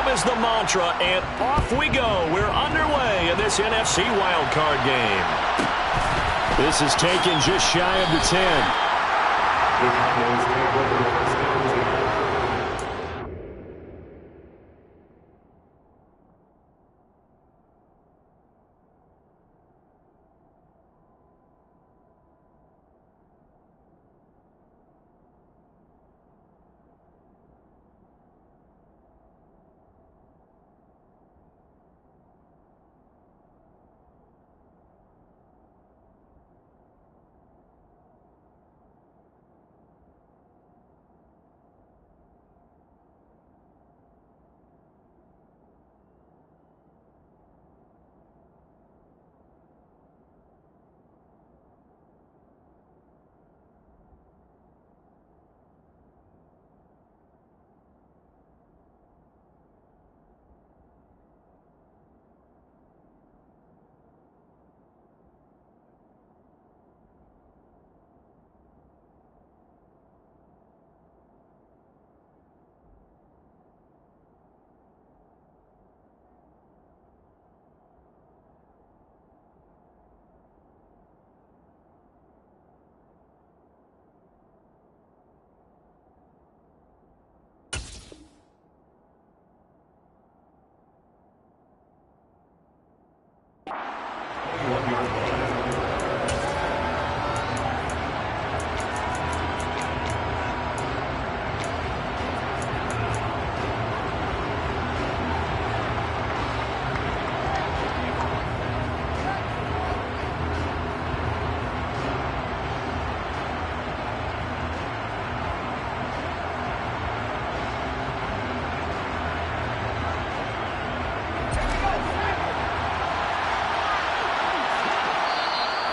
is the mantra, and off we go. We're underway in this NFC wildcard game. This is taken just shy of the 10.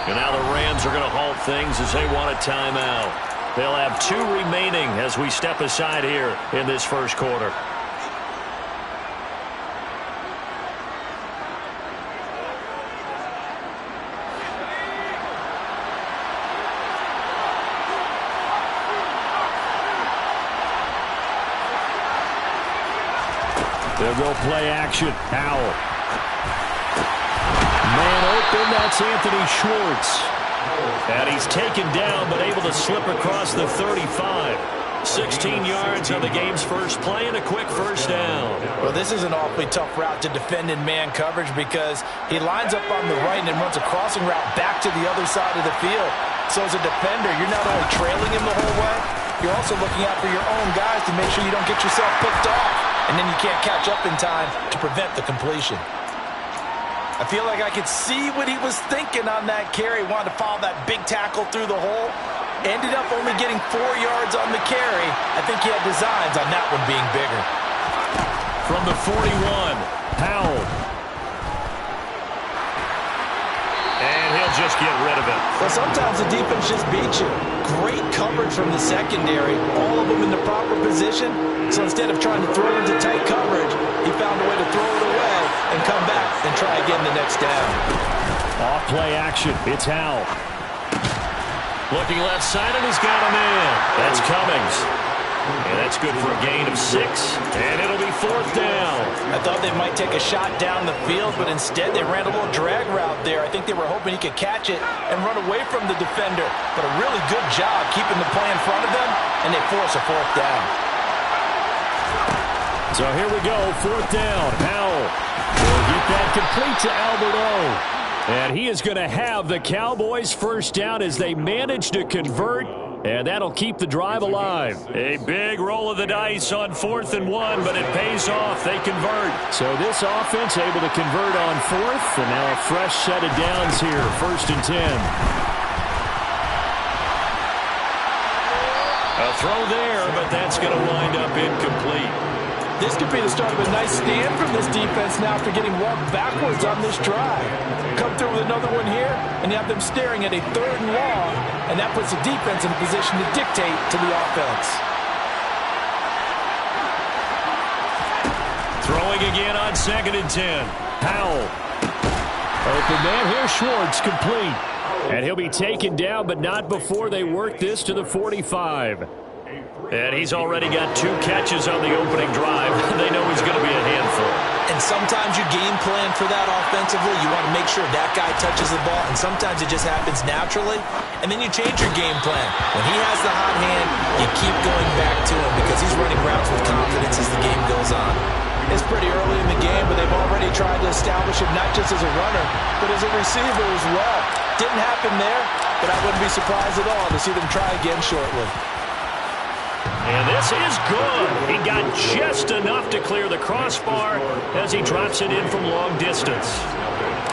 And now the Rams are going to halt things as they want a timeout. They'll have 2 remaining as we step aside here in this first quarter. They'll go play action. Howell. Man open, that's Anthony Schwartz. And he's taken down, but able to slip across the 35. 16 yards on the game's first play and a quick first down. Well, this is an awfully tough route to defend in man coverage because he lines up on the right and then runs a crossing route back to the other side of the field. So as a defender, you're not only trailing him the whole way, you're also looking out for your own guys to make sure you don't get yourself picked off. And then you can't catch up in time to prevent the completion. I feel like I could see what he was thinking on that carry. Wanted to follow that big tackle through the hole. Ended up only getting 4 yards on the carry. I think he had designs on that one being bigger. From the 41, Howell. And he'll just get rid of it. Well, sometimes the defense just beats you. Great coverage from the secondary. All of them in the proper position. So instead of trying to throw into tight coverage, he found a way to throw it away and come back and try again the next down. Off play action. It's Howell. Looking left side, and he's got him in. That's Cummings. And that's good for a gain of 6. And it'll be 4th down. I thought they might take a shot down the field, but instead they ran a little drag route there. I think they were hoping he could catch it and run away from the defender. But a really good job keeping the play in front of them, and they force a 4th down. So here we go, 4th down. Howell will get that complete to Albert O. And he is going to have the Cowboys' first down as they manage to convert. And that'll keep the drive alive. A big roll of the dice on 4th and 1, but it pays off. They convert. So this offense able to convert on 4th. And now a fresh set of downs here, 1st and 10. A throw there, but that's going to wind up incomplete. This could be the start of a nice stand from this defense now after getting walked backwards on this drive. Come through with another one here, and you have them staring at a 3rd and long, and that puts the defense in a position to dictate to the offense. Throwing again on 2nd and 10. Howell. Open man here, Schwartz, complete. And he'll be taken down, but not before they work this to the 45. And he's already got 2 catches on the opening drive. They know he's going to be a handful. And sometimes you game plan for that offensively. You want to make sure that guy touches the ball, and sometimes it just happens naturally. And then you change your game plan. When he has the hot hand, you keep going back to him because he's running routes with confidence as the game goes on. It's pretty early in the game, but they've already tried to establish him not just as a runner, but as a receiver as well. Didn't happen there, but I wouldn't be surprised at all to see them try again shortly. And this is good. He got just enough to clear the crossbar as he drops it in from long distance.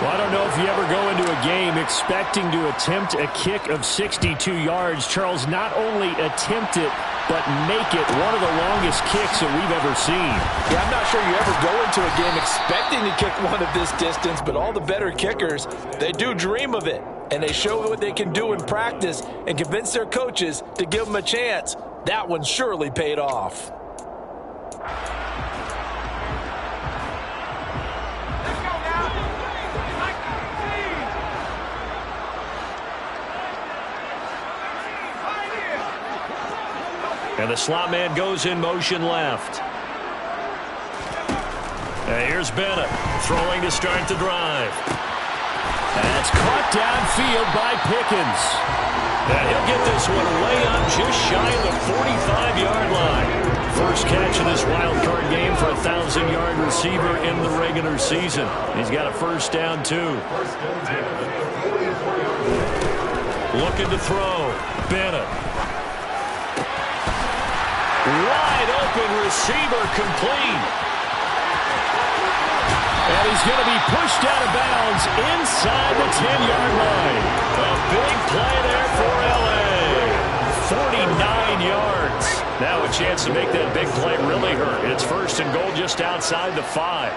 Well, I don't know if you ever go into a game expecting to attempt a kick of 62 yards. Charles, not only attempt it, but make it one of the longest kicks that we've ever seen. Yeah, I'm not sure you ever go into a game expecting to kick one of this distance, but all the better kickers, they do dream of it. And they show what they can do in practice and convince their coaches to give them a chance. That one surely paid off. And the slot man goes in motion left. And here's Bennett throwing to start the drive. That's caught downfield by Pickens. And he'll get this one way up just shy of the 45-yard line. First catch of this wild card game for a 1,000-yard receiver in the regular season. He's got a first down, too. Looking to throw. Bennett. Wide open receiver complete. And he's going to be pushed out of bounds inside the 10-yard line. A big play there for L.A. 49 yards. Now a chance to make that big play really hurt. It's first and goal just outside the 5.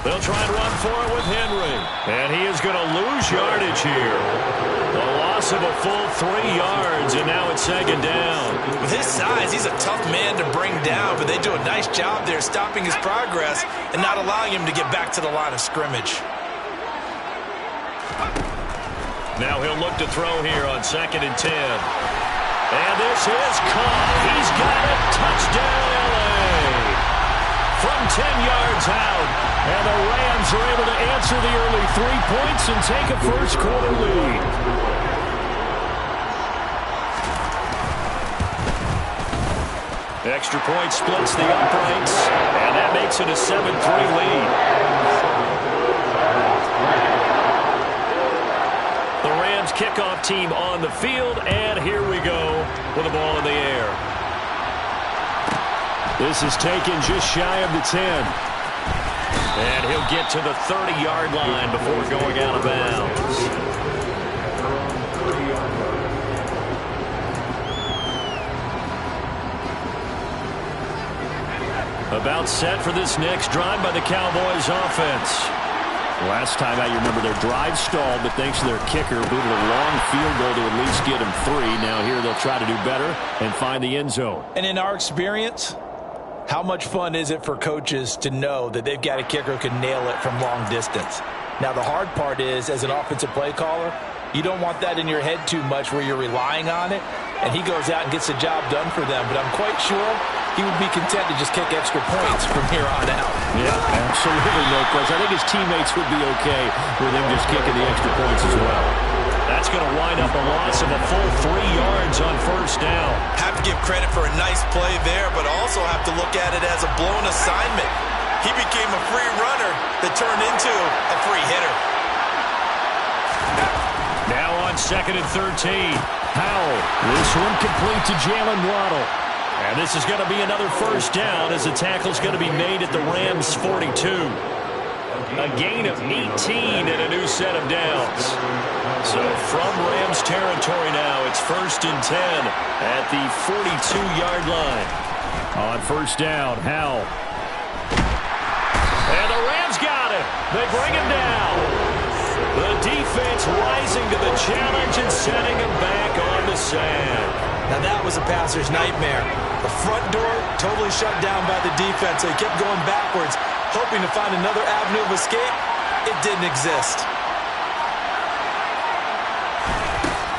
They'll try and run for it with Henry. And he is going to lose yardage here. A loss of a full 3 yards, and now it's second down. With his size, he's a tough man to bring down, but they do a nice job there stopping his progress and not allowing him to get back to the line of scrimmage. Now he'll look to throw here on 2nd and 10. And this is caught. He's got it. Touchdown, L.A. From 10 yards out. And the Rams are able to answer the early 3 points and take a first-quarter lead. Extra point splits the uprights, and that makes it a 7-3 lead. The Rams kickoff team on the field, and here we go with the ball in the air. This is taken just shy of the 10. And he'll get to the 30-yard line before going out of bounds. About set for this next drive by the Cowboys offense. Last time out, you remember their drive stalled, but thanks to their kicker, booted a long field goal to at least get them 3. Now here they'll try to do better and find the end zone. And in our experience, how much fun is it for coaches to know that they've got a kicker who can nail it from long distance? Now, the hard part is, as an offensive play caller, you don't want that in your head too much where you're relying on it, and he goes out and gets the job done for them. But I'm quite sure he would be content to just kick extra points from here on out. Yeah, absolutely, no question. I think his teammates would be okay with him just kicking the extra points as well. That's going to wind up a loss of a full 3 yards on first down. Have to give credit for a nice play there, but also have to look at it as a blown assignment. He became a free runner that turned into a free hitter. Now on 2nd and 13. Howell. This one complete to Jalen Waddle. And this is going to be another first down as the tackle's going to be made at the Rams' 42. A gain of 18 and a new set of downs. So from Rams territory now, it's 1st and 10 at the 42-yard line. On first down, Howell. And the Rams got him. They bring him down. The defense rising to the challenge and setting him back on the sand. Now that was a passer's nightmare. The front door totally shut down by the defense. They kept going backwards, hoping to find another avenue of escape. It didn't exist.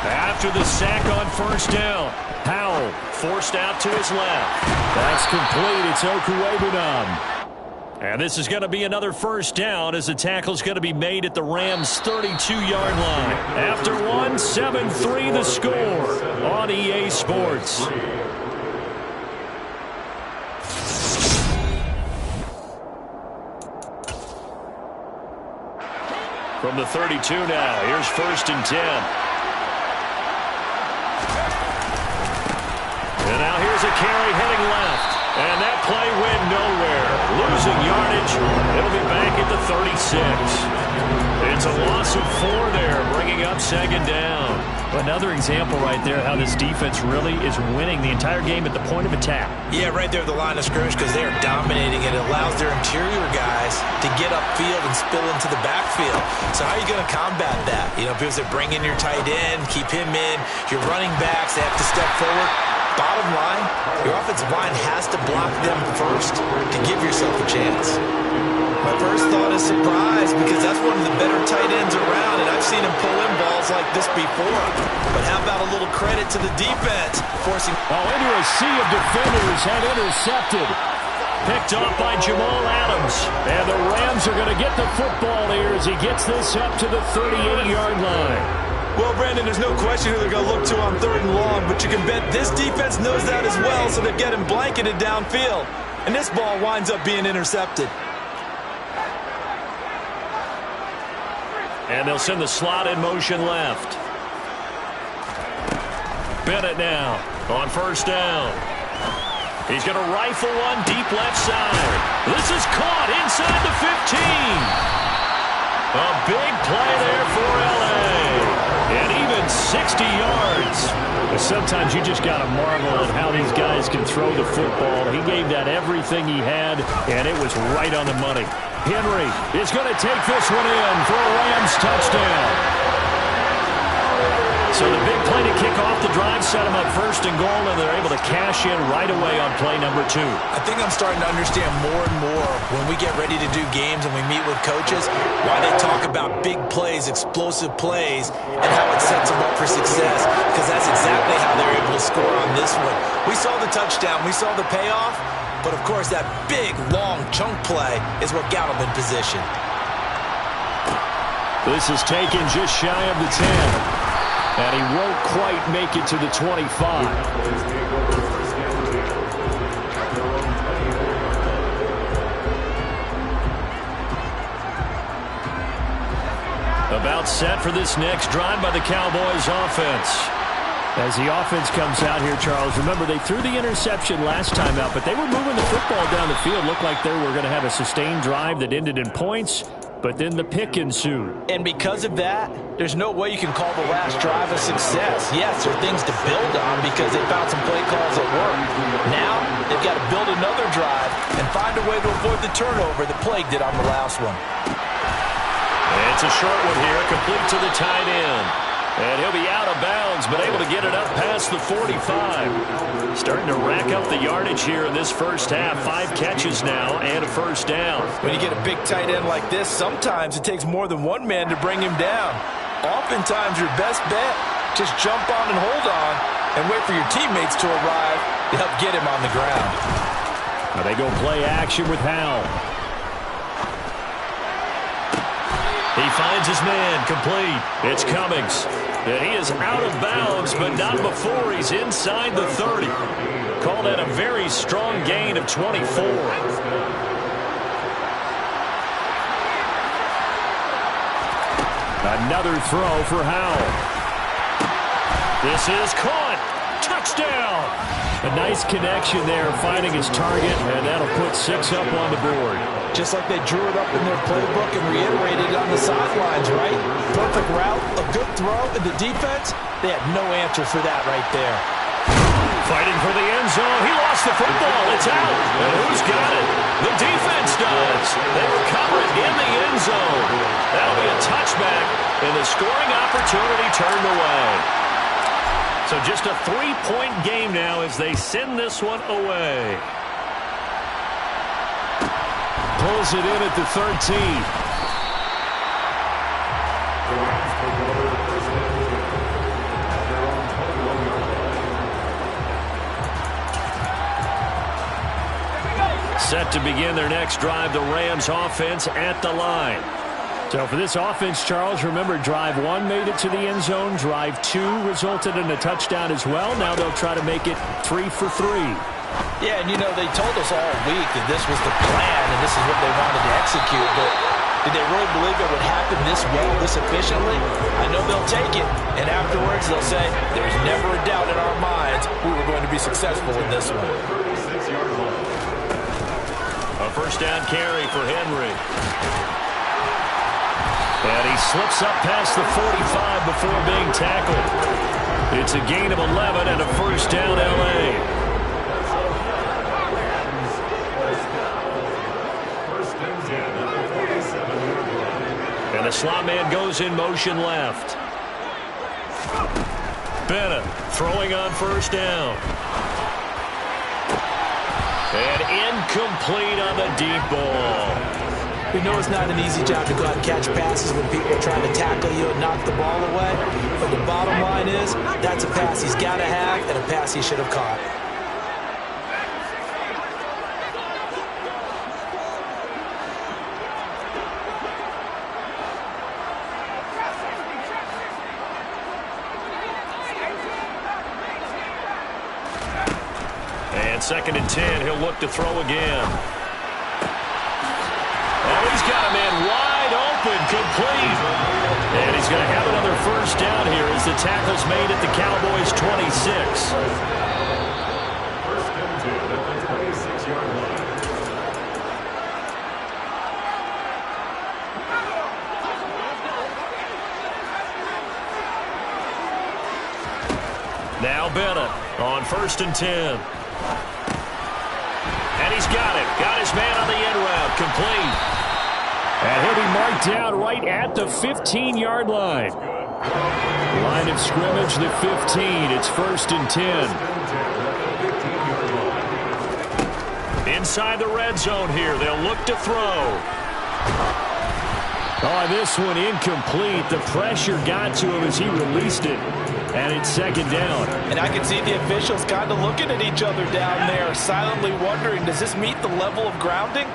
After the sack on first down, Howell forced out to his left. That's complete. It's Okuwebunam. And this is going to be another first down as the tackle's going to be made at the Rams' 32-yard line. After one, 7-3 the score on EA Sports. From the 32 now, here's 1st and 10. And now here's a carry heading left. And that play went nowhere. Losing yardage. It'll be back at the 36. It's a loss of 4 there, bringing up 2nd down. Another example right there how this defense really is winning the entire game at the point of attack. Yeah, right there at the line of scrimmage because they are dominating. It allows their interior guys to get upfield and spill into the backfield. So how are you going to combat that? You know, because they bring in your tight end, keep him in. Your running backs, they have to step forward. Bottom line, your offensive line has to block them first to give yourself a chance. My first thought is surprise because that's one of the better tight ends around, and I've seen him pull in balls like this before. But how about a little credit to the defense? Forcing into a sea of defenders and intercepted. Picked off by Jamal Adams. And the Rams are going to get the football here as he gets this up to the 38-yard line. Well, Brandon, there's no question who they're going to look to on 3rd and long, but you can bet this defense knows that as well, so they're getting blanketed downfield. And this ball winds up being intercepted. And they'll send the slot in motion left. Bennett now on 1st down. He's going to rifle one deep left side. This is caught inside the 15. A big play there for L.A. And even 60 yards. But sometimes you just got to marvel at how these guys can throw the football. He gave that everything he had, and it was right on the money. Henry is going to take this one in for a Rams touchdown. So the big play to kick off the drive set them up 1st and goal, and they're able to cash in right away on play number 2. I think I'm starting to understand more and more when we get ready to do games and we meet with coaches why they talk about big plays, explosive plays, and how it sets them up for success, because that's exactly how they're able to score on this one. We saw the touchdown. We saw the payoff. But, of course, that big, long chunk play is what got them in position. This is taken just shy of the 10. And he won't quite make it to the 25. About set for this next drive by the Cowboys offense. As the offense comes out here, Charles, remember they threw the interception last time out, but they were moving the football down the field. Looked like they were going to have a sustained drive that ended in points, but then the pick ensued. And because of that, there's no way you can call the last drive a success. Yes, there are things to build on because they found some play calls that work. Now, they've got to build another drive and find a way to avoid the turnover that plagued it on the last one. And it's a short one here, complete to the tight end. And he'll be out of bounds, but able to get it up past the 45. Starting to rack up the yardage here in this first half. 5 catches now and a first down. When you get a big tight end like this, sometimes it takes more than one man to bring him down. Oftentimes, your best bet, just jump on and hold on and wait for your teammates to arrive to help get him on the ground. Now they go play action with Howell. He finds his man, complete. It's Cummings. And he is out of bounds, but not before he's inside the 30. Call that a very strong gain of 24. Another throw for Howell. This is caught. Touchdown. A nice connection there, finding his target, and that'll put 6 up on the board. Just like they drew it up in their playbook and reiterated it on the sidelines, right? Perfect route, a good throw, and the defense, they had no answer for that right there. Fighting for the end zone. He lost the football. It's out. And who's got it? The defense does. They recover it in the end zone. That'll be a touchback, and the scoring opportunity turned away. So just a 3-point game now as they send this one away. Pulls it in at the 13. set to begin their next drive. The Rams offense at the line. So for this offense, Charles, remember, drive 1 made it to the end zone. Drive 2 resulted in a touchdown as well. Now they'll try to make it 3 for 3. Yeah, and you know, they told us all week that this was the plan and this is what they wanted to execute, but did they really believe it would happen this well, this efficiently? I know they'll take it, and afterwards they'll say, there's never a doubt in our minds we were going to be successful in this one. A first down carry for Henry. And he slips up past the 45 before being tackled. It's a gain of 11 and a first down, L.A. And the slot man goes in motion left. Bennett throwing on first down. And incomplete on the deep ball. We know it's not an easy job to go out and catch passes when people are trying to tackle you and knock the ball away. But the bottom line is, that's a pass he's got to have and a pass he should have caught. And 2nd and 10, he'll look to throw again. He's got a man wide open, complete. And he's going to have another first down here as the tackle's made at the Cowboys' 26. First and 10 at the 26-yard line. Now Bennett on 1st and 10. And he's got it. Got his man on the end route. Complete. And he'll be marked down right at the 15-yard line. Line of scrimmage, the 15. It's 1st and 10. Inside the red zone here. They'll look to throw. Oh, this one incomplete. The pressure got to him as he released it. And it's 2nd down. And I can see the officials kind of looking at each other down there, silently wondering, does this meet the level of grounding?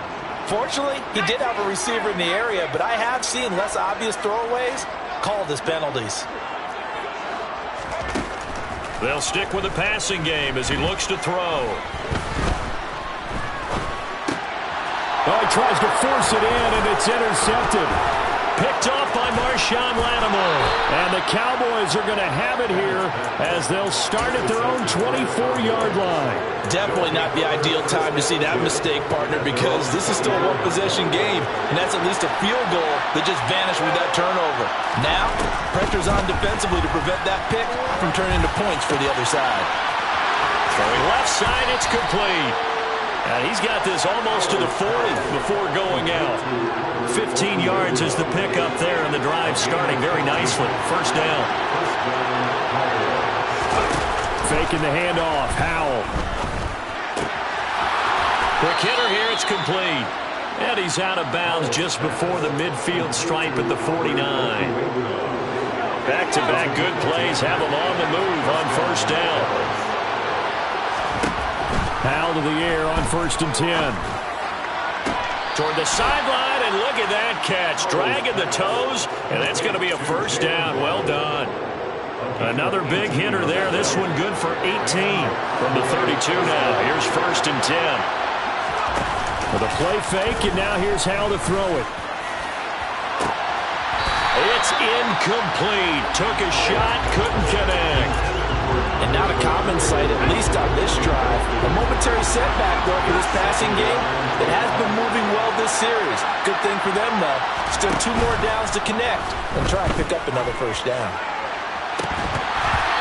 Fortunately, he did have a receiver in the area, but I have seen less obvious throwaways called as penalties. They'll stick with the passing game as he looks to throw. Oh, he tries to force it in, and it's intercepted. Picked off by Marshawn Lattimore. And the Cowboys are going to have it here as they'll start at their own 24-yard line. Definitely not the ideal time to see that mistake, partner, because this is still a one-possession game, and that's at least a field goal that just vanished with that turnover. Now, pressure's on defensively to prevent that pick from turning into points for the other side. Throwing left side, it's complete. And he's got this almost to the 40 before going out. 15 yards is the pickup there, and the drive starting very nicely. First down. Faking the handoff. Howell. Quick hitter here. It's complete. And he's out of bounds just before the midfield stripe at the 49. Back-to-back good plays have him on the move on first down. Howell to the air on 1st and 10. Toward the sideline, and look at that catch. Dragging the toes, and that's going to be a first down. Well done. Another big hitter there. This one good for 18 from the 32 now. Here's 1st and 10. With a play fake, and now here's Howell to throw it. It's incomplete. Took a shot, couldn't connect. And not a common sight, at least on this drive. A momentary setback, though, for this passing game that has been moving well this series. Good thing for them, though. Still 2 more downs to connect and try and pick up another first down.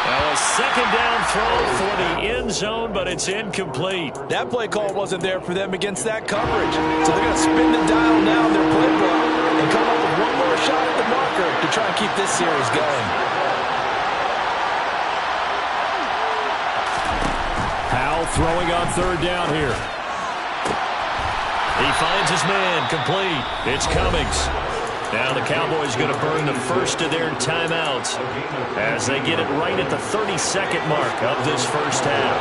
Well, a 2nd down throw for the end zone, but it's incomplete. That play call wasn't there for them against that coverage. So they're going to spin the dial now in their playbook and come up with one more shot at the marker to try and keep this series going. Howell throwing on 3rd down here. He finds his man, complete. It's Cummings. Now the Cowboys going to burn the first of their timeouts as they get it right at the 32nd mark of this first half.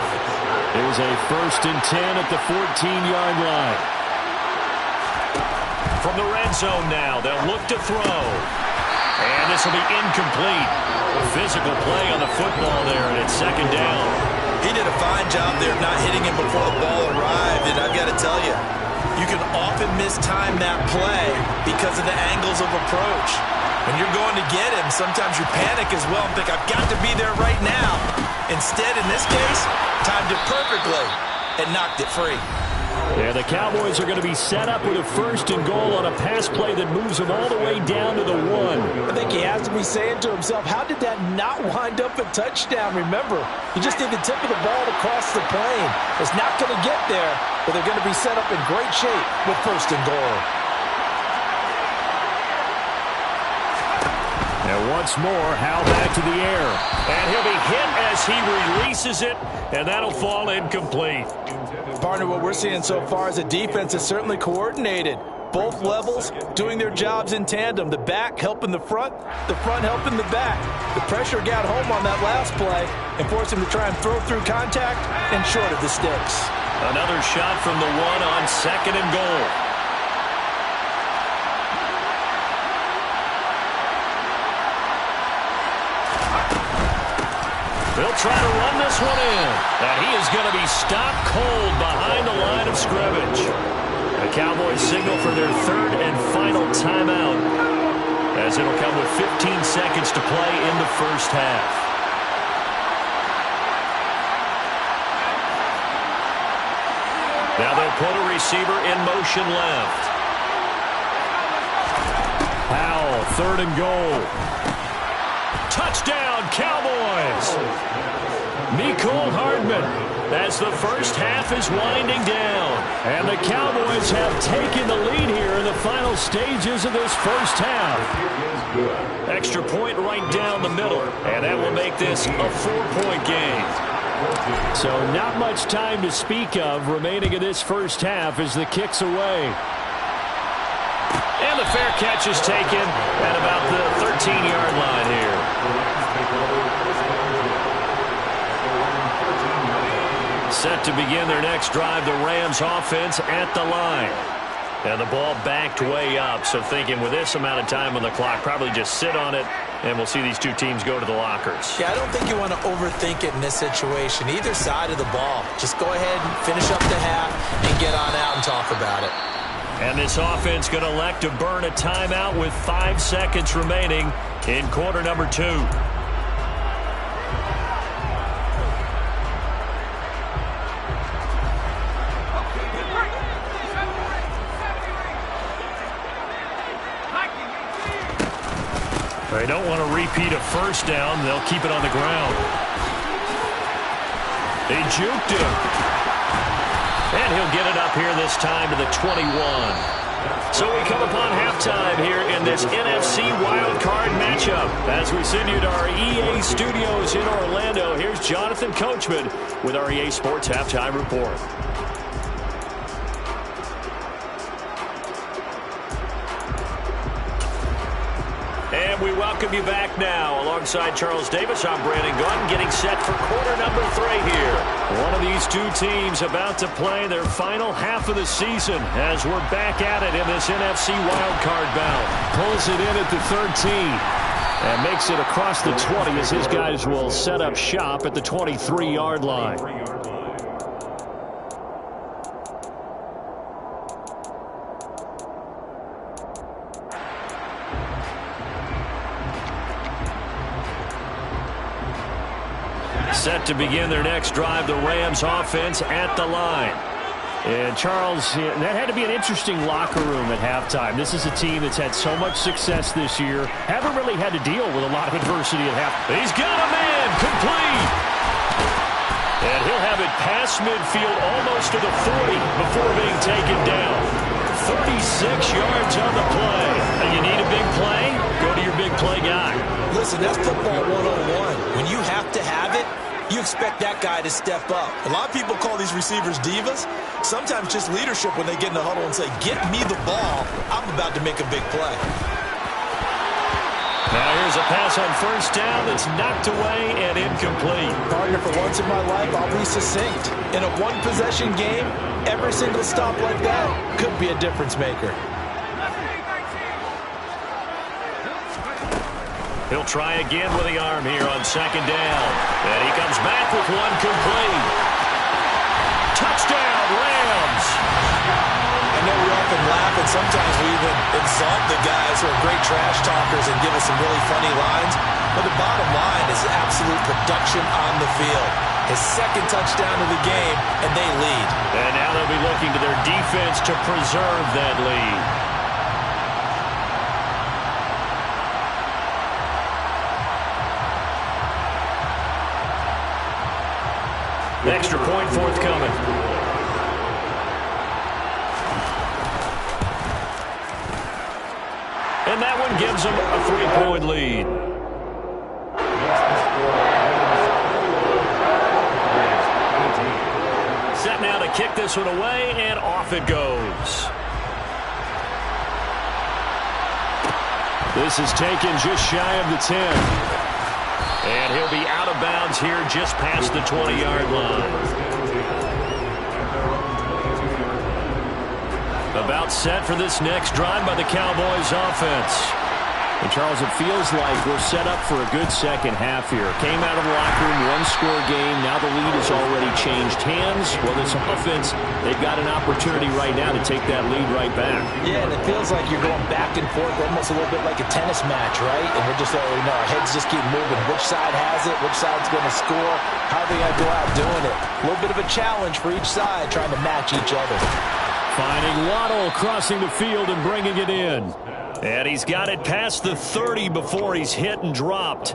Here's a 1st and 10 at the 14-yard line. From the red zone now, they'll look to throw. And this will be incomplete. Physical play on the football there, and it's second down. He did a fine job there of not hitting him before the ball arrived, and I've got to tell you, you can often mistime that play because of the angles of approach. When you're going to get him, sometimes you panic as well and think, I've got to be there right now. Instead, in this case, timed it perfectly and knocked it free. Yeah, the Cowboys are going to be set up with a first and goal on a pass play that moves them all the way down to the 1. I think he has to be saying to himself, how did that not wind up a touchdown? Remember, he just did the tip of the ball to cross the plane. It's not going to get there, but they're going to be set up in great shape with first and goal. And once more, Howe back to the air. And he'll be hit as he releases it, and that'll fall incomplete. Partner, what we're seeing so far is a defense is certainly coordinated. Both levels doing their jobs in tandem. The back helping the front helping the back. The pressure got home on that last play and forced him to try and throw through contact and short of the sticks. Another shot from the 1 on second and goal. They'll try to run this one in. And he is going to be stopped cold behind the line of scrimmage. The Cowboys signal for their third and final timeout, as it'll come with 15 seconds to play in the first half. Now they'll put a receiver in motion left. Powell, third and goal. Touchdown, Cowboys! Mecole Hardman, as the first half is winding down. And the Cowboys have taken the lead here in the final stages of this first half. Extra point right down the middle, and that will make this a 4-point game. So not much time to speak of remaining in this first half as the kick's away. And the fair catch is taken at about the 13-yard line here. Set to begin their next drive, the Rams offense at the line. And the ball backed way up, so thinking with this amount of time on the clock, probably just sit on it, and we'll see these two teams go to the lockers. Yeah, I don't think you want to overthink it in this situation, either side of the ball. Just go ahead and finish up the half and get on out and talk about it. And this offense going to elect to burn a timeout with 5 seconds remaining in quarter number 2. They don't want to repeat a first down. They'll keep it on the ground. They juked him. And he'll get it up here this time to the 21. So we come upon halftime here in this NFC wildcard matchup. As we send you to our EA studios in Orlando, here's Jonathan Coachman with our EA Sports Halftime Report. And we welcome you back now. Alongside Charles Davis, I'm Brandon Gunn, getting set for quarter number 3 here. One of these two teams about to play their final half of the season as we're back at it in this NFC wildcard bout. Pulls it in at the 13 and makes it across the 20 as his guys will set up shop at the 23-yard line. Set to begin their next drive, the Rams offense at the line. And Charles, that had to be an interesting locker room at halftime. This is a team that's had so much success this year. Haven't really had to deal with a lot of adversity at half. He's got a man, complete. And he'll have it past midfield almost to the 40 before being taken down. 36 yards on the play. And you need a big play? Go to your big play guy. Listen, that's football 101. When you have to have it, you expect that guy to step up. A lot of people call these receivers divas. Sometimes just leadership when they get in the huddle and say, get me the ball. I'm about to make a big play. Now here's a pass on first down that's knocked away and incomplete. Partner, for once in my life, I'll be succinct. In a one-possession game, every single stop like that could be a difference maker. He'll try again with the arm here on second down. And he comes back with one complete. Touchdown, Rams! I know we often laugh, and sometimes we even exalt the guys who are great trash talkers and give us some really funny lines. But the bottom line is absolute production on the field. His second touchdown of the game, and they lead. And now they'll be looking to their defense to preserve that lead. Extra point forthcoming. And that one gives them a 3-point lead. Set now to kick this one away, and off it goes. This is taken just shy of the 10. And he'll be out of bounds here just past the 20-yard line. About set for this next drive by the Cowboys offense. And Charles, it feels like we're set up for a good second half here. Came out of the locker room, one-score game. Now the lead has already changed hands. Well, this offense, they've got an opportunity right now to take that lead right back. Yeah, and it feels like you're going back and forth, almost a little bit like a tennis match, right? And we're just, our heads just keep moving. Which side has it? Which side's going to score? How are they going to go out doing it? A little bit of a challenge for each side, trying to match each other. Finding Waddle crossing the field and bringing it in. And he's got it past the 30 before he's hit and dropped.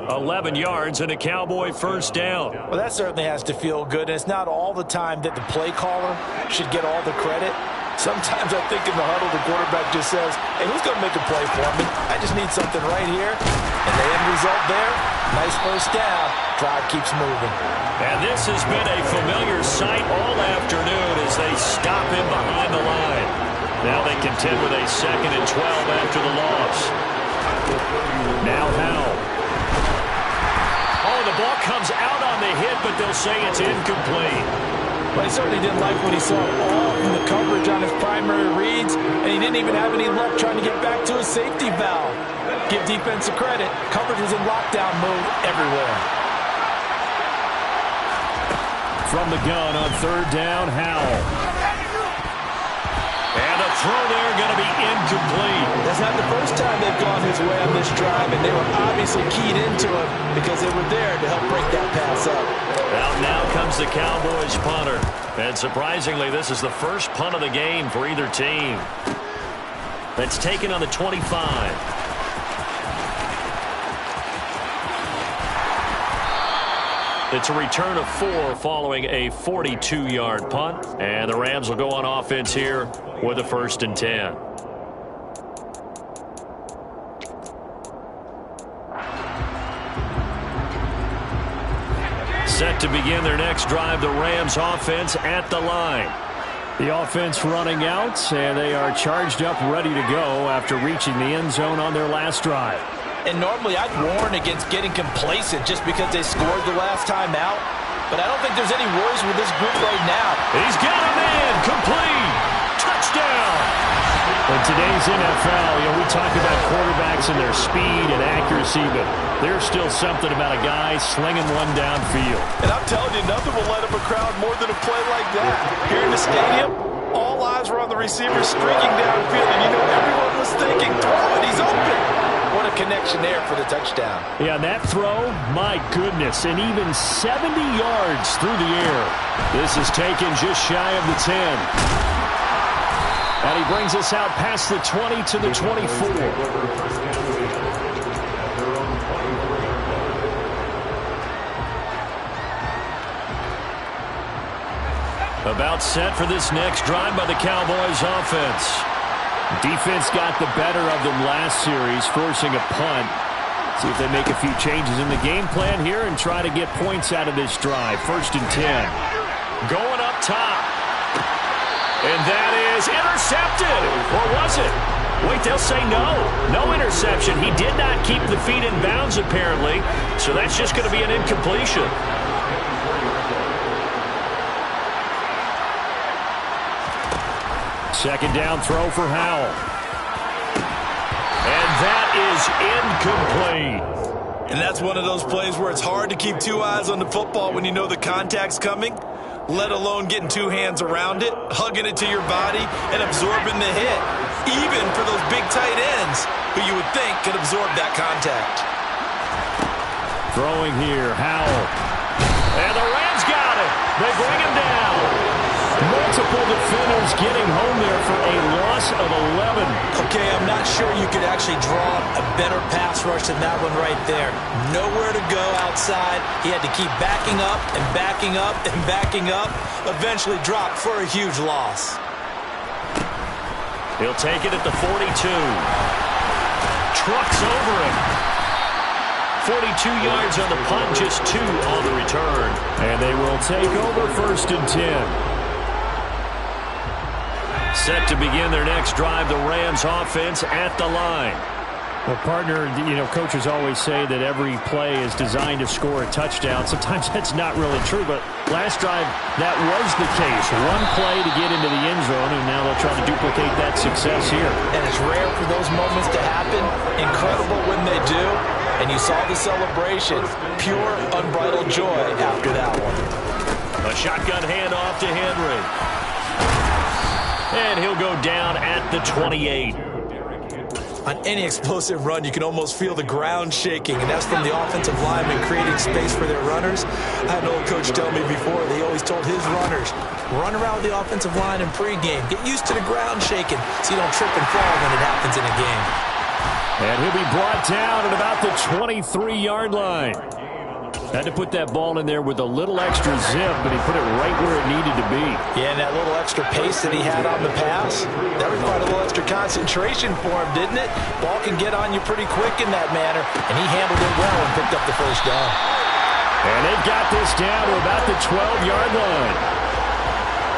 11 yards and a Cowboy first down. Well, that certainly has to feel good, and it's not all the time that the play caller should get all the credit. Sometimes I think in the huddle, the quarterback just says, hey, who's going to make a play for me? I just need something right here. And the end result there, nice first down. Drive keeps moving. And this has been a familiar sight all afternoon as they stop him behind the line. Now they contend with a 2nd and 12 after the loss. Now Howell. Oh, the ball comes out on the hit, but they'll say it's incomplete. But he certainly didn't like what he saw all from the coverage on his primary reads, and he didn't even have any luck trying to get back to his safety valve. Give defense a credit. Coverage was in lockdown mode everywhere. From the gun on 3rd down, Howell. And the throw there going to be incomplete. That's not the first time they've gone his way on this drive, and they were obviously keyed into him because they were there to help break that pass up. Out now comes the Cowboys punter. And surprisingly, this is the first punt of the game for either team. That's taken on the 25. It's a return of 4 following a 42-yard punt. And the Rams will go on offense here with a 1st and 10. Set to begin their next drive, the Rams offense at the line. The offense running out, and they are charged up, ready to go after reaching the end zone on their last drive. And normally I'd warn against getting complacent just because they scored the last time out. But I don't think there's any worries with this group right now. He's got a man, complete, touchdown. In today's NFL, we talk about quarterbacks and their speed and accuracy, but there's still something about a guy slinging one downfield. And I'm telling you, nothing will light up a crowd more than a play like that. Here in the stadium, all eyes were on the receiver streaking downfield, and everyone was thinking, throw it, he's open. What a connection there for the touchdown. Yeah, that throw, my goodness, and even 70 yards through the air. This is taken just shy of the 10. And he brings us out past the 20 to the 24. About set for this next drive by the Cowboys offense. Defense got the better of them last series, forcing a punt. See if they make a few changes in the game plan here and try to get points out of this drive. 1st and 10. Going up top. And that is intercepted. Or was it? Wait, they'll say no. No interception. He did not keep the feet in bounds, apparently. So that's just going to be an incompletion. Second down throw for Howell. And that is incomplete. And that's one of those plays where it's hard to keep two eyes on the football when you know the contact's coming, let alone getting two hands around it, hugging it to your body, and absorbing the hit, even for those big tight ends who you would think could absorb that contact. Throwing here, Howell. And the Rams got it. They bring him down. Multiple defenders getting home there for a loss of 11. Okay, I'm not sure you could actually draw a better pass rush than that one right there. Nowhere to go outside. He had to keep backing up and backing up and backing up. Eventually dropped for a huge loss. He'll take it at the 42. Trucks over him. 42 yards on the punt, just 2 on the return. And they will take over 1st and 10. Set to begin their next drive, the Rams offense at the line. Well, partner, coaches always say that every play is designed to score a touchdown. Sometimes that's not really true, but last drive, that was the case. One play to get into the end zone, and now they'll try to duplicate that success here. And it's rare for those moments to happen. Incredible when they do. And you saw the celebration. Pure, unbridled joy after that one. A shotgun handoff to Henry. And he'll go down at the 28. On any explosive run, you can almost feel the ground shaking, and that's from the offensive linemen creating space for their runners. I had an old coach tell me before, they always told his runners, run around with the offensive line in pregame. Get used to the ground shaking so you don't trip and fall when it happens in a game. And he'll be brought down at about the 23-yard line. Had to put that ball in there with a little extra zip, but he put it right where it needed to be. Yeah, and that little extra pace that he had on the pass, that required a little extra concentration for him, didn't it? Ball can get on you pretty quick in that manner, and he handled it well and picked up the 1st down. And they've got this down to about the 12-yard line.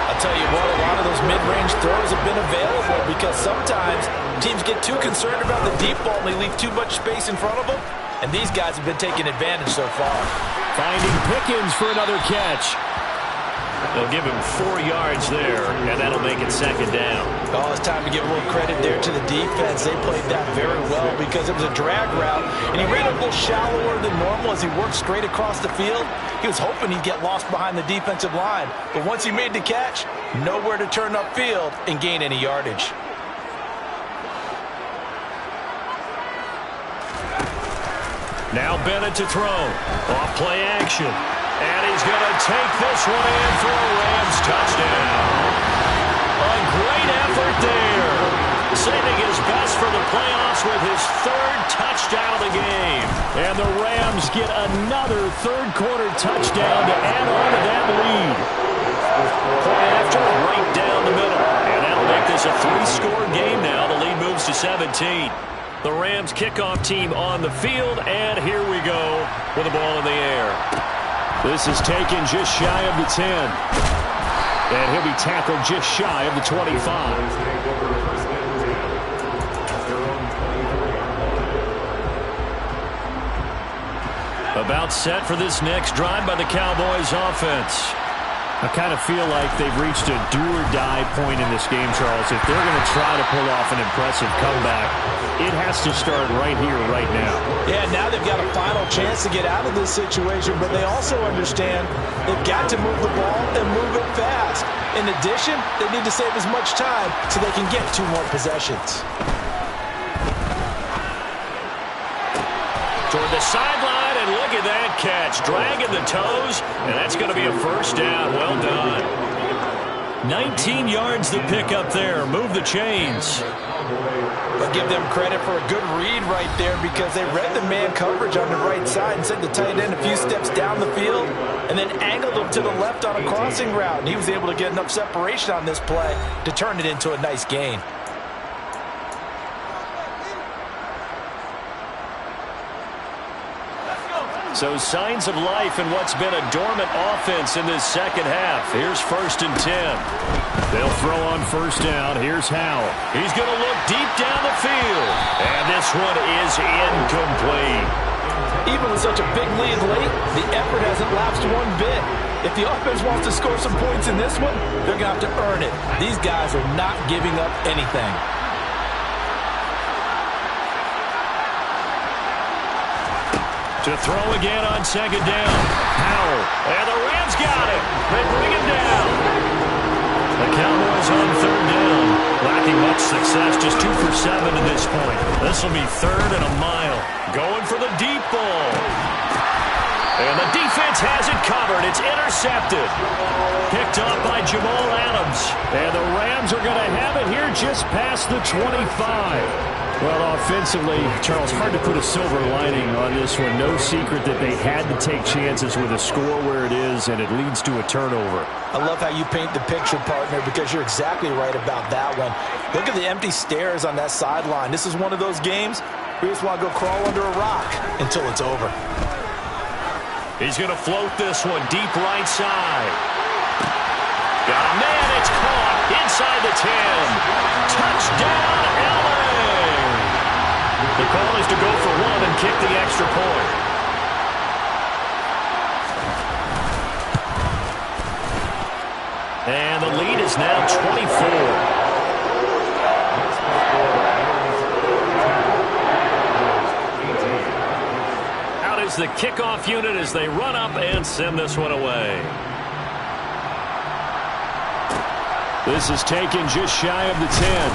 I'll tell you what, a lot of those mid-range throws have been available because sometimes teams get too concerned about the deep ball and they leave too much space in front of them. And these guys have been taking advantage so far. Finding Pickens for another catch. They'll give him 4 yards there, and that'll make it 2nd down. Oh, it's time to give a little credit there to the defense. They played that very well because it was a drag route, and he ran a little shallower than normal as he worked straight across the field. He was hoping he'd get lost behind the defensive line, but once he made the catch, nowhere to turn upfield and gain any yardage. Now Bennett to throw. Off play action. And he's going to take this one in for a Rams touchdown. A great effort there. Saving his best for the playoffs with his 3rd touchdown of the game. And the Rams get another 3rd-quarter touchdown to add on to that lead. Point after, right down the middle. And that'll make this a 3-score game now. The lead moves to 17. The Rams kickoff team on the field, and here we go with the ball in the air. This is taken just shy of the 10. And he'll be tackled just shy of the 25. About set for this next drive by the Cowboys offense. I kind of feel like they've reached a do-or-die point in this game, Charles. If they're going to try to pull off an impressive comeback, it has to start right here, right now. Yeah, now they've got a final chance to get out of this situation, but they also understand they've got to move the ball and move it fast. In addition, they need to save as much time so they can get 2 more possessions. Toward the sideline, and look at that catch. Dragging the toes, and that's going to be a 1st down. Well done. 19 yards to pick up there. Move the chains. But give them credit for a good read right there because they read the man coverage on the right side and sent the tight end a few steps down the field and then angled him to the left on a crossing route. And he was able to get enough separation on this play to turn it into a nice gain. So signs of life in what's been a dormant offense in this second half. Here's 1st and 10. They'll throw on 1st down. Here's Howell. He's going to look deep down the field. And this one is incomplete. Even with such a big lead late, the effort hasn't lapsed one bit. If the offense wants to score some points in this one, they're going to have to earn it. These guys are not giving up anything. To throw again on 2nd down. Howell. And the Rams got him. They bring him down. The Cowboys on 3rd down. Lacking much success. Just 2 for 7 at this point. This will be 3rd and a mile. Going for the deep ball. And the defense has it covered. It's intercepted. Picked up by Jamal Adams. And the Rams are going to have it here just past the 25. Well, offensively, Charles, hard to put a silver lining on this one. No secret that they had to take chances with a score where it is, and it leads to a turnover. I love how you paint the picture, partner, because you're exactly right about that one. Look at the empty stares on that sideline. This is one of those games where you just want to go crawl under a rock until it's over. He's going to float this one deep right side. Got a man, it's caught inside the 10. Touchdown, LA! The call is to go for 1 and kick the extra point. And the lead is now 24. Out is the kickoff unit as they run up and send this one away. This is taken just shy of the 10,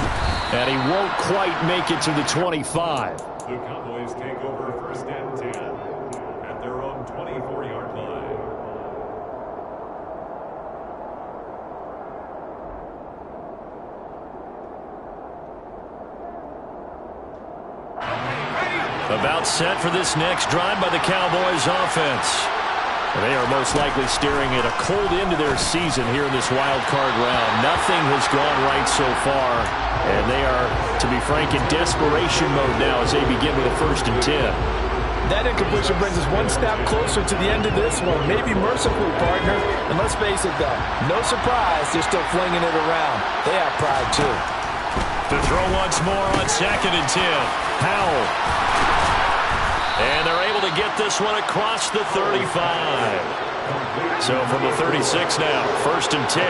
and he won't quite make it to the 25. The Cowboys take over 1st and 10 at their own 24-yard line. About set for this next drive by the Cowboys offense. They are most likely staring at a cold end to their season here in this wild card round. Nothing has gone right so far, and they are, to be frank, in desperation mode now as they begin with a 1st and 10. That incompletion brings us one step closer to the end of this one. Maybe mercifully, partner. And let's face it, though, no surprise, they're still flinging it around. They have pride, too. To throw once more on 2nd and 10. Howell. And they're able to get this one across the 35. So from the 36 now, 1st and 10.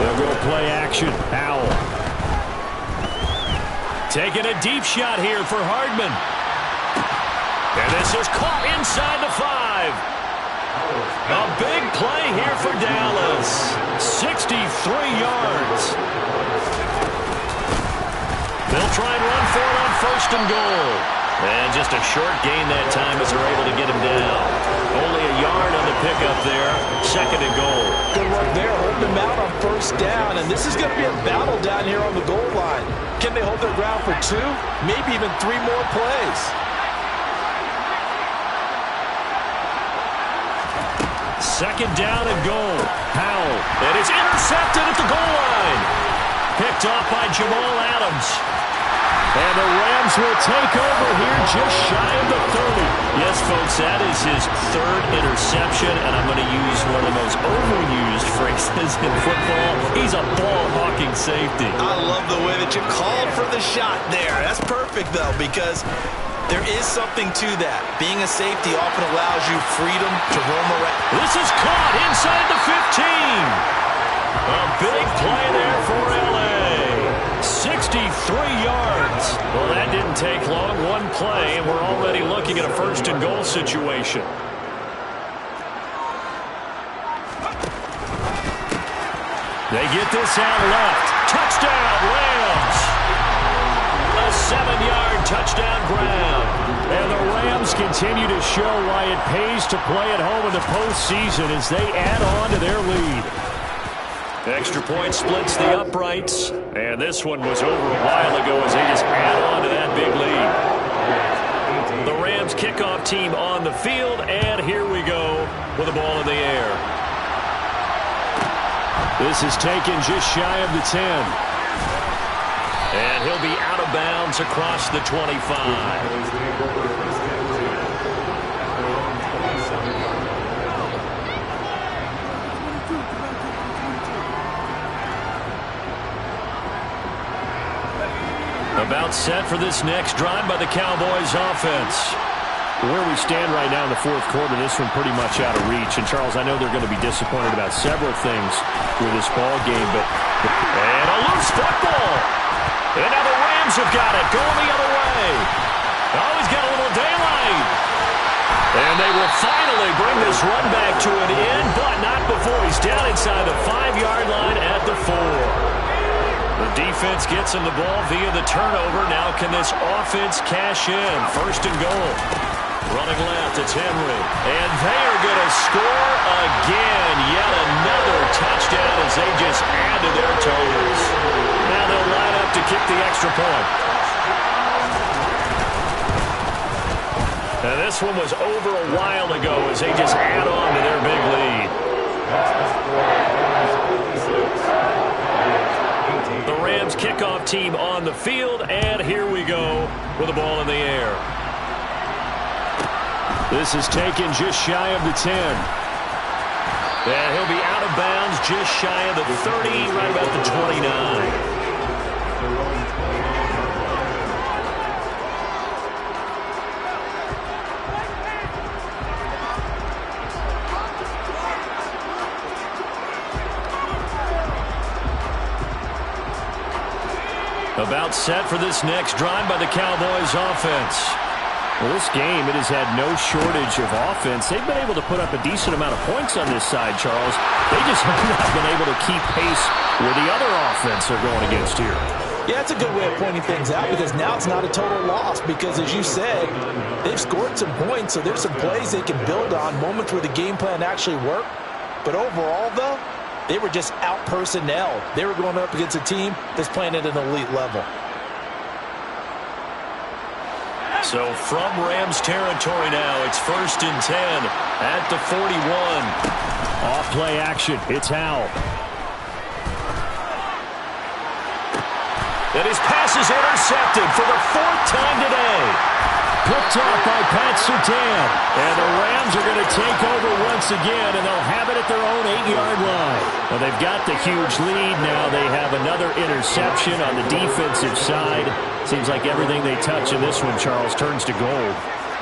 They'll go play action. Howell. Taking a deep shot here for Hardman. And this is caught inside the 5. A big play here for Dallas. 63 yards. They'll try and run for it on 1st and goal. And just a short gain that time as they're able to get him down. Only a yard on the pickup there. 2nd and goal. Good work there, holding them out on 1st down. And this is going to be a battle down here on the goal line. Can they hold their ground for 2? Maybe even 3 more plays. Second down and goal. Howell. And it's intercepted at the goal line. Picked off by Jamal Adams. And the Rams will take over here just shy of the 30. Yes, folks, that is his 3rd interception, and I'm going to use one of the most overused phrases in football. He's a ball-hawking safety. I love the way that you called for the shot there. That's perfect, though, because there is something to that. Being a safety often allows you freedom to roam around. This is caught inside the 15. A big play there for LA. 63 yards. Well, that didn't take long. One play, and we're already looking at a 1st and goal situation. They get this out left. Touchdown, Rams. A 7-yard touchdown grab. And the Rams continue to show why it pays to play at home in the postseason as they add on to their lead. Extra point splits the uprights, and this one was over a while ago as they just add on to that big lead. The Rams kickoff team on the field, and here we go with the ball in the air. This is taken just shy of the 10. And he'll be out of bounds across the 25. About set for this next drive by the Cowboys offense. Where we stand right now in the fourth quarter, this one pretty much out of reach. And, Charles, I know they're going to be disappointed about several things with this ball game, but... And a loose football. And now the Rams have got it, going the other way. Oh, he's got a little daylight. And they will finally bring this run back to an end, but not before he's down inside the 5-yard line at the 4. The defense gets him the ball via the turnover. Now can this offense cash in? First and goal. Running left, it's Henry. And they are going to score again. Yet another touchdown as they just add to their totals. Now they'll line up to kick the extra point. Now this one was over a while ago as they just add on to their big lead. The Rams kickoff team on the field, and here we go with the ball in the air. This is taken just shy of the 10. And he'll be out of bounds just shy of the 30, right about the 29. About set for this next drive by the Cowboys offense. Well, this game, it has had no shortage of offense. They've been able to put up a decent amount of points on this side, Charles. They just have not been able to keep pace with the other offense they're going against here. Yeah, it's a good way of pointing things out because now it's not a total loss because, as you said, they've scored some points, so there's some plays they can build on, moments where the game plan actually worked. But overall, though, they were just out-personnel. They were going up against a team that's playing at an elite level. So from Rams territory now, it's first and 10 at the 41. Off play action. It's Howell. And his pass is intercepted for the 4th time today. Picked off by Pat Surtain. And the Rams are going to take over once again, and they'll have it at their own 8-yard line. Well, they've got the huge lead. Now they have another interception on the defensive side. Seems like everything they touch in this one, Charles, turns to gold.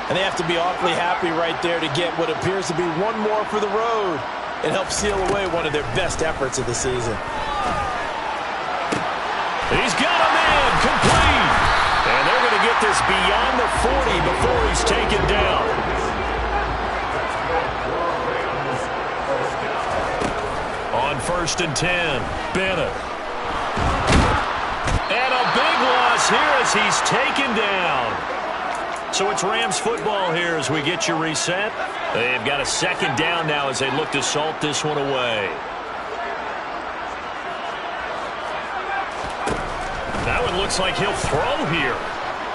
And they have to be awfully happy right there to get what appears to be one more for the road and help seal away one of their best efforts of the season. He's got a man complete. And they're going to get this beyond the 40 before he's taken down. On first and 10, Bennett. And a big loss here as he's taken down. So it's Rams football here as we get you reset. They've got a second down now as they look to salt this one away. That one looks like he'll throw here.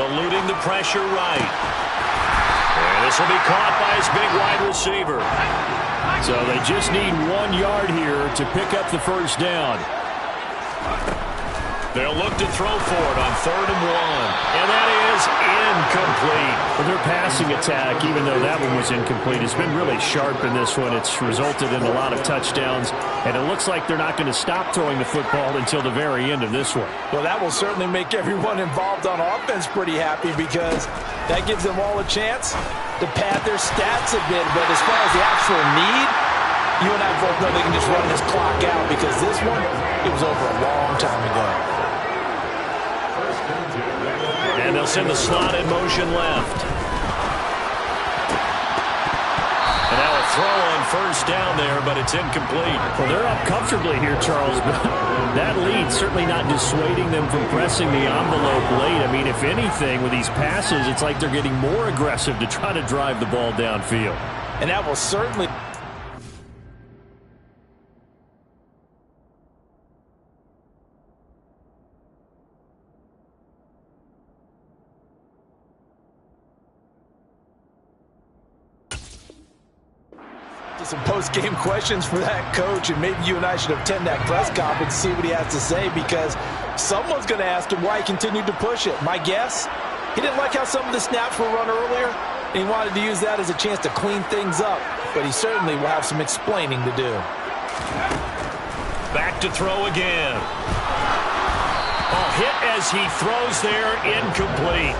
Eluding the pressure right. And this will be caught by his big wide receiver. So they just need 1 yard here to pick up the first down. They'll look to throw for it on 3rd and 1. And that is incomplete. Well, their passing attack, even though that one was incomplete, has been really sharp in this one. It's resulted in a lot of touchdowns. And it looks like they're not going to stop throwing the football until the very end of this one. Well, that will certainly make everyone involved on offense pretty happy because that gives them all a chance to pad their stats a bit. But as far as the actual need, you and I both know they can just run this clock out because this one, it was over a long time ago. And they'll send the slot in motion left. And now a throw on first down there, but it's incomplete. Well, they're up comfortably here, Charles, but that lead certainly not dissuading them from pressing the envelope late. I mean, if anything, with these passes, it's like they're getting more aggressive to try to drive the ball downfield. And that will certainly... some post-game questions for that coach, and maybe you and I should attend that press conference and see what he has to say because someone's going to ask him why he continued to push it. My guess, he didn't like how some of the snaps were run earlier, and he wanted to use that as a chance to clean things up, but he certainly will have some explaining to do. Back to throw again. Oh, hit as he throws there, incomplete.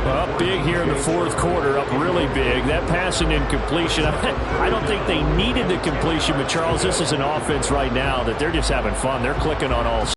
Up big here in the fourth quarter, up really big. That pass and incompletion, I don't think they needed the completion, but Charles, this is an offense right now that they're just having fun. They're clicking on all